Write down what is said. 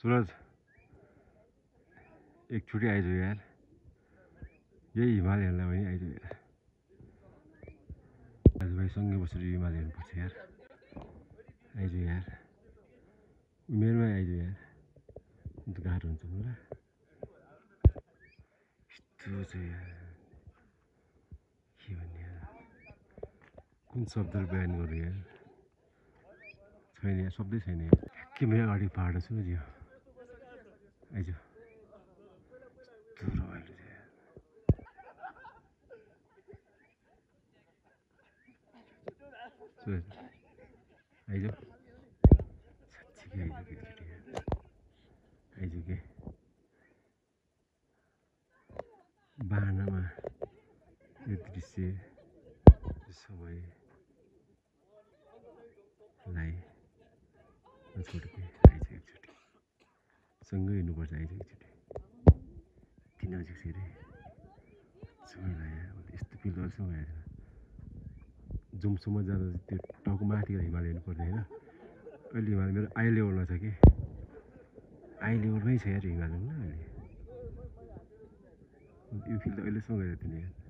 सूरज एकचोटि आइज यार यही हिमालयनलाई पनि आइज यार दाजुभाइ सँगै बसेर हिमाल हेर्नुपर्छ यार आइज यार उमेरमै आइज यार अन्त गाह्रो हुन्छ मलाई यस्तो छ यार के भन्ने यार कुन शब्दले बयान गर्नु यार छैन यार शब्दै छैन यार के मेरो अगाडि पहाड छ नि यो आइज आइज साँच्चीकै आइज एकचोटि आइज के बाहनामा यो दृश्य सबैलाई छोड के आइज एकचोटि सँगै हिँड्नुपर्छ आइज एकचोटि किन नजिक छ रे सँगै लाग्यो यस्तो फिल गर्छौँ आएर जुमसम्म जाँदा त्यो टाउको माथि हिमाल हेर्नु पर्दैन होइन अहिले हिमाल मेरो आई लेभलमा छ कि आई लेभलमै छ यार हिमाल होइन अहिले यो फिल त अहिलेसम्म गएको थिएन यार